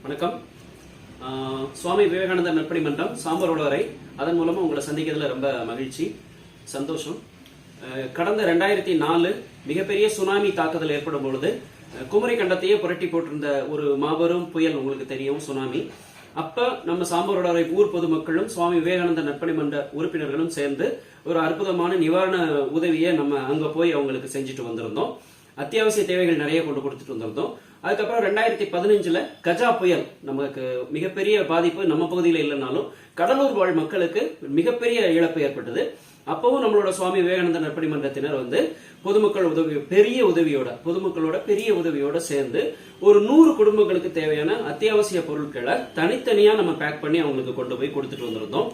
வணக்கம். சுவாமி விவேகானந்தர் நற்பணி மன்றம் சாம்பரோட வரை அதன் மூலமா உங்களை சந்திக்கிறதுல ரொம்ப மகிழ்ச்சி, சந்தோஷம். கடந்த 2004 மிகப்பெரிய சுனாமி தாக்குதல் ஏற்படும் பொழுது குமரி கண்டத்தையே புரட்டி போட்டிருந்த ஒரு மாபெரும் புயல் உங்களுக்கு தெரியும், சுனாமி. அப்ப நம்ம சாம்பரோட வரை ஊர் பொதுமக்களும் சுவாமி விவேகானந்தர் நற்பணி மன்ற உறுப்பினர்களும் சேர்ந்து ஒரு அற்புதமான நிவாரண உதவியை நம்ம அங்க போய் அவங்களுக்கு செஞ்சுட்டு வந்திருந்தோம். அத்தியாவசிய தேவைகள் நிறைய கொண்டு கொடுத்துட்டு வந்திருந்தோம். அதுக்கப்புறம் 2015 கஜா புயல் நமக்கு மிகப்பெரிய பாதிப்பு நம்ம பகுதியில் இல்லைனாலும் கடலூர் வாழ் மக்களுக்கு மிகப்பெரிய இழப்பு ஏற்பட்டது. அப்பவும் நம்மளோட சுவாமி விவேகானந்தர் நற்பணி மன்றத்தினர் பொதுமக்கள் பொதுமக்களோட பெரிய உதவியோட சேர்ந்து ஒரு 100 குடும்பங்களுக்கு தேவையான அத்தியாவசிய பொருட்களை தனித்தனியா நம்ம பேக் பண்ணி அவங்களுக்கு கொண்டு போய் கொடுத்துட்டு வந்திருந்தோம்.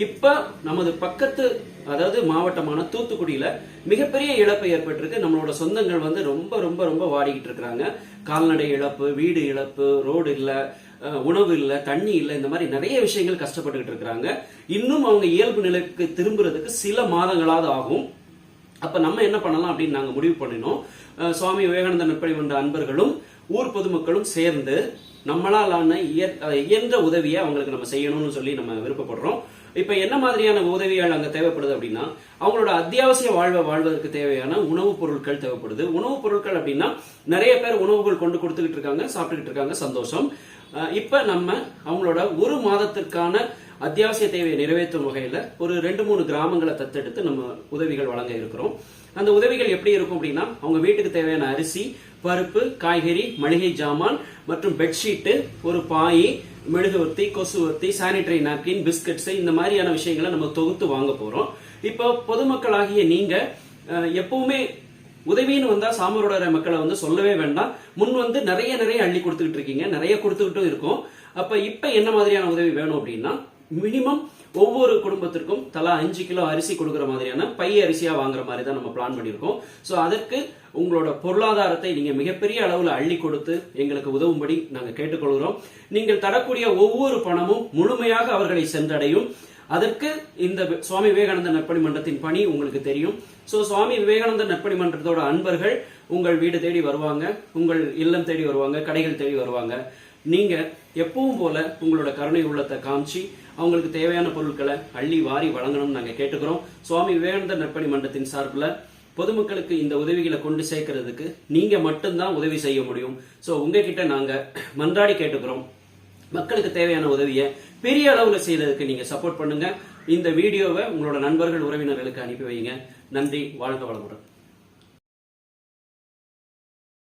இப்ப நமது பக்கத்து அதாவது மாவட்டமான தூத்துக்குடியில மிகப்பெரிய இழப்பு ஏற்பட்டிருக்கு. நம்மளோட சொந்தங்கள் ரொம்ப ரொம்ப ரொம்ப வாடிக்கிட்டு இருக்கிறாங்க. கால்நடை இழப்பு, வீடு இழப்பு, ரோடு இல்ல, உணவு இல்ல, தண்ணி இல்ல, இந்த மாதிரி நிறைய விஷயங்கள் கஷ்டப்பட்டுக்கிட்டு இருக்கிறாங்க. இன்னும் அவங்க இயல்பு நிலைக்கு திரும்புறதுக்கு சில மாதங்களாவது ஆகும். அப்ப நம்ம என்ன பண்ணலாம் அப்படின்னு நாங்க முடிவு பண்ணினோம். சுவாமி விவேகானந்தர் நற்பணி மன்ற அன்பர்களும் ஊர் பொதுமக்களும் சேர்ந்து நம்மளாலான இயன்ற உதவியை அவங்களுக்கு நம்ம செய்யணும்னு சொல்லி நம்ம விருப்பப்படுறோம். இப்ப என்ன மாதிரியான உதவிகள் அங்க தேவைப்படுது அப்படின்னா, அவங்களோட அத்தியாவசிய வாழ்வதற்கு தேவையான உணவுப் பொருட்கள் தேவைப்படுது. உணவுப் பொருட்கள் அப்படின்னா நிறைய பேர் உணவுகள் கொண்டு கொடுத்துக்கிட்டு இருக்காங்க, சாப்பிட்டுக்கிட்டு இருக்காங்க, சந்தோஷம். இப்ப நம்ம அவங்களோட ஒரு மாதத்திற்கான அத்தியாவசிய தேவையை நிறைவேற்றும் வகையில ஒரு 2-3 கிராமங்களை தத்தெடுத்து நம்ம உதவிகள் வழங்க இருக்கிறோம். அந்த உதவிகள் எப்படி இருக்கும் அப்படின்னா, அவங்க வீட்டுக்கு தேவையான அரிசி, பருப்பு, காய்கறி, மளிகை ஜாமான் மற்றும் பெட்ஷீட்டு, ஒரு பாய், மெழுகுவர்த்தி, கொசுவர்த்தி, சானிட்டரி நாப்கின், பிஸ்கட்ஸ், இந்த மாதிரியான விஷயங்களை நம்ம தொகுத்து வாங்க போறோம். இப்போ பொதுமக்களாகிய நீங்க எப்பவுமே உதவின்னு வந்தா சாமரோட மக்களை சொல்லவே வேண்டாம், முன் நிறைய அள்ளி கொடுத்துக்கிட்டு இருக்கீங்க, நிறைய கொடுத்துக்கிட்டும் இருக்கும். இப்ப என்ன மாதிரியான உதவி வேணும் அப்படின்னா, மினிமம் ஒவ்வொரு குடும்பத்திற்கும் தலா 5 கிலோ அரிசி கொடுக்கிற மாதிரியான பை அரிசியா வாங்குற மாதிரி தான் நம்ம பிளான் பண்ணிருக்கோம். சோ அதற்கு உங்களோட பொருளாதாரத்தை நீங்க மிகப்பெரிய அளவுல அள்ளி கொடுத்து எங்களுக்கு உதவும்படி நாங்க கேட்டுக்கொள்கிறோம். நீங்கள் தரக்கூடிய ஒவ்வொரு பணமும் முழுமையாக அவர்களை சென்றடையும். அதற்கு இந்த சுவாமி விவேகானந்தர் நற்பணி மன்றத்தின் பணி உங்களுக்கு தெரியும். சோ சுவாமி விவேகானந்தர் நற்பணி மன்றத்தோட அன்பர்கள் உங்கள் வீடு தேடி வருவாங்க, உங்கள் இல்லம் தேடி வருவாங்க, கடைகள் தேடி வருவாங்க. நீங்க எப்பவும் போல உங்களோட கருணை உள்ளத்தை காமிச்சு அவங்களுக்கு தேவையான பொருட்களை அள்ளி வாரி வழங்கணும்னு நாங்க கேட்டுக்கிறோம். சுவாமி விவேகானந்தர் நற்பணி மன்றத்தின் சார்பில் பொதுமக்களுக்கு இந்த உதவிகளை கொண்டு சேர்க்கறதுக்கு நீங்க மட்டும்தான் உதவி செய்ய முடியும். சோ உங்ககிட்ட நாங்க மன்றாடி கேட்டுக்கிறோம், மக்களுக்கு தேவையான உதவியை பெரிய அளவுல செய்யறதுக்கு நீங்க சப்போர்ட் பண்ணுங்க. இந்த வீடியோவை உங்களோட நண்பர்கள், உறவினர்களுக்கு அனுப்பி வைங்க. நன்றி, வாழ்க வளமுடன்.